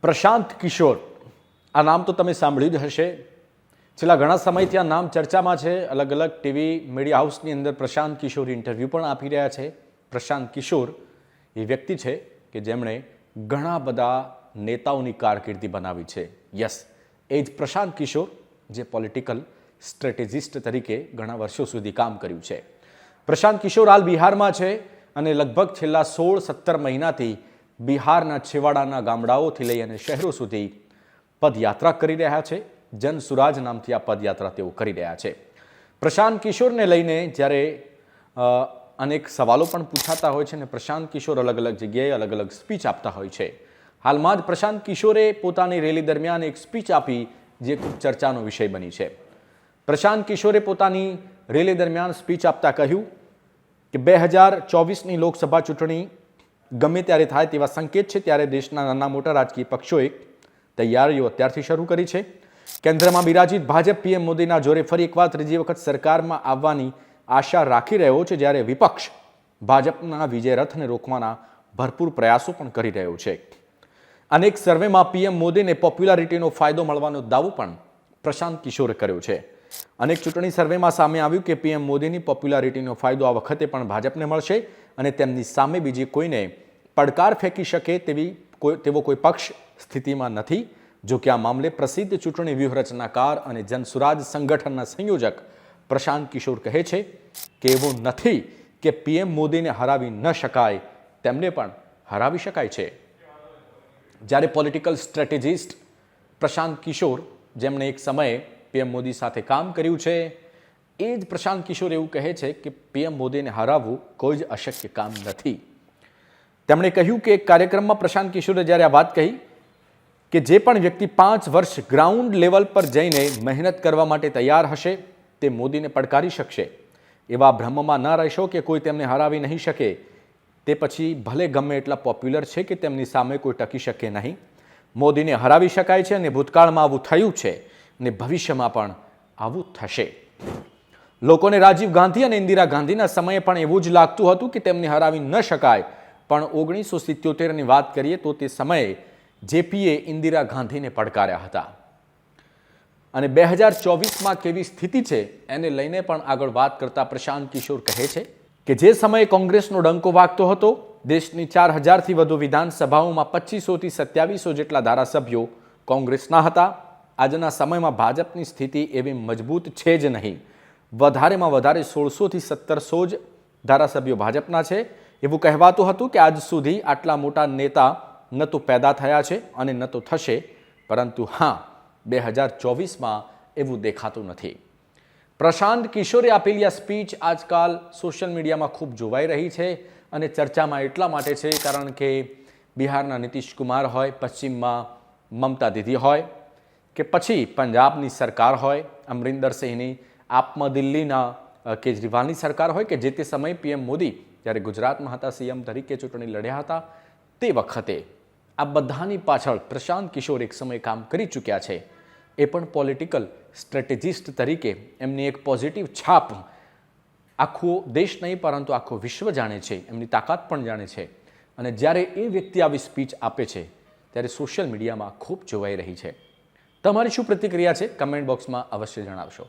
પ્રશાંત કિશોર, આ નામ તો તમે સાંભળ્યું જ હશે. છેલ્લા ઘણા સમયથી આ નામ ચર્ચામાં છે. અલગ અલગ ટીવી મીડિયા હાઉસની અંદર પ્રશાંત કિશોર ઇન્ટરવ્યૂ પણ આપી રહ્યા છે. પ્રશાંત કિશોર એ વ્યક્તિ છે કે જેમણે ઘણા બધા નેતાઓની કારકિર્દી બનાવી છે. યસ, એ જ પ્રશાંત કિશોર જે પોલિટિકલ સ્ટ્રેટેજિસ્ટ તરીકે ઘણા વર્ષો સુધી કામ કર્યું છે. પ્રશાંત કિશોર હાલ બિહારમાં છે અને લગભગ છેલ્લા 16-17 મહિનાથી બિહારના છેવાડાના ગામડાઓથી લઈ અને શહેરો સુધી પદયાત્રા કરી રહ્યા છે. જન સુરાજ નામથી આ પદયાત્રા તેઓ કરી રહ્યા છે. પ્રશાંત કિશોરને લઈને જ્યારે અનેક સવાલો પણ પૂછાતા હોય છે અને પ્રશાંત કિશોર અલગ અલગ જગ્યાએ અલગ અલગ સ્પીચ આપતા હોય છે. હાલમાં જ પ્રશાંત કિશોરે પોતાની રેલી દરમિયાન એક સ્પીચ આપી જે ખૂબ ચર્ચાનો વિષય બની છે. પ્રશાંત કિશોરે પોતાની રેલી દરમિયાન સ્પીચ આપતા કહ્યું કે 2024ની લોકસભા ચૂંટણી ગમે ત્યારે થાય તેવા સંકેત છે, ત્યારે દેશના નાના મોટા રાજકીય પક્ષોએ તૈયારીઓ અત્યારથી શરૂ કરી છે. કેન્દ્રમાં બિરાજિત ભાજપ પીએમ મોદીના જોરે ફરી એકવાર ત્રીજી વખત સરકારમાં આવવાની આશા રાખી રહ્યો છે, જ્યારે વિપક્ષ ભાજપના વિજય રથને રોકવાના ભરપૂર પ્રયાસો પણ કરી રહ્યો છે. અનેક સર્વેમાં પીએમ મોદીને પોપ્યુલારિટીનો ફાયદો મળવાનો દાવો પણ પ્રશાંત કિશોરે કર્યો છે. અનેક ચૂંટણી સર્વેમાં સામે આવ્યું કે પીએમ મોદીની પોપ્યુલારિટીનો ફાયદો આ વખતે પણ ભાજપને મળશે અને તેમની સામે બીજી કોઈને પડકાર ફેંકી શકે તેવો કોઈ પક્ષ સ્થિતિમાં નથી. જો કે આ મામલે પ્રસિદ્ધ ચૂંટણી વ્યૂહરચનાકાર અને જનસુરાજ સંગઠનના સંયોજક પ્રશાંત કિશોર કહે છે કે એવું નથી કે પીએમ મોદીને હરાવી ન શકાય, તેમને પણ હરાવી શકાય છે. જ્યારે પોલિટિકલ સ્ટ્રેટેજિસ્ટ પ્રશાંત કિશોર, જેમણે એક સમયે પીએમ મોદી સાથે કામ કર્યું છે, એ જ પ્રશાંત કિશોર એવું કહે છે કે પીએમ મોદીને હરાવવું કોઈ જ અશક્ય કામ નથી. તેમણે કહ્યું કે એક કાર્યક્રમમાં પ્રશાંત કિશોરે જ્યારે આ વાત કહી કે જે પણ વ્યક્તિ 5 વર્ષ ગ્રાઉન્ડ લેવલ પર જઈને મહેનત કરવા માટે તૈયાર હશે તે મોદીને પડકારી શકશે. એવા ભ્રમમાં ન રહેશો કે કોઈ તેમને હરાવી નહીં શકે. તે પછી ભલે ગમે એટલા પોપ્યુલર છે કે તેમની સામે કોઈ ટકી શકે નહીં. મોદીને હરાવી શકાય છે અને ભૂતકાળમાં આવું થયું છે અને ભવિષ્યમાં પણ આવું થશે. લોકોને રાજીવ ગાંધી અને ઇન્દિરા ગાંધીના સમયે પણ એવું જ લાગતું હતું કે તેમને હરાવી ન શકાય, પણ 1977ની વાત કરીએ તો તે સમયે જેપીએ ઇન્દિરા ગાંધીને પડકાર્યા હતા. અને 2024માં કેવી સ્થિતિ છે એને લઈને પણ આગળ વાત કરતા પ્રશાંત કિશોર કહે છે કે જે સમયે કોંગ્રેસનો ડંકો વાગતો હતો, દેશની 4000થી વધુ વિધાનસભાઓમાં 2500થી 2700 જેટલા ધારાસભ્યો કોંગ્રેસના હતા. આજના સમયમાં ભાજપની સ્થિતિ એવી મજબૂત છે જ નહીં. વધારેમાં વધારે 1600થી 1700 જ ધારાસભ્યો ભાજપના છે. એવું કહેવાતું હતું કે આજ સુધી આટલા મોટા નેતા ન તો પેદા થયા છે અને ન તો થશે, પરંતુ હા, 2024માં એવું દેખાતું નથી. પ્રશાંત કિશોરે આપેલી આ સ્પીચ આજકાલ સોશિયલ મીડિયામાં ખૂબ જોવાઈ રહી છે અને ચર્ચામાં એટલા માટે છે કારણ કે બિહારના નીતિશ કુમાર હોય, પશ્ચિમમાં મમતા દીદી હોય કે પછી પંજાબની સરકાર હોય અમરિંદર સિંહની, આપમાં દિલ્હીના કેજરીવાલની સરકાર હોય કે જે તે સમયે પીએમ મોદી જ્યારે ગુજરાતમાં હતા, સીએમ તરીકે ચૂંટણી લડ્યા હતા, તે વખતે આ બધાની પાછળ પ્રશાંત કિશોર એક સમય કામ કરી ચૂક્યા છે. એ પણ પોલિટિકલ સ્ટ્રેટેજિસ્ટ તરીકે એમની એક પોઝિટિવ છાપ આખો દેશ નહીં પરંતુ આખો વિશ્વ જાણે છે, એમની તાકાત પણ જાણે છે. અને જ્યારે એ વ્યક્તિ આવી સ્પીચ આપે છે ત્યારે સોશિયલ મીડિયામાં ખૂબ જોવાઈ રહી છે. તમારી શું પ્રતિક્રિયા છે કમેન્ટ બોક્સમાં અવશ્ય જણાવશો.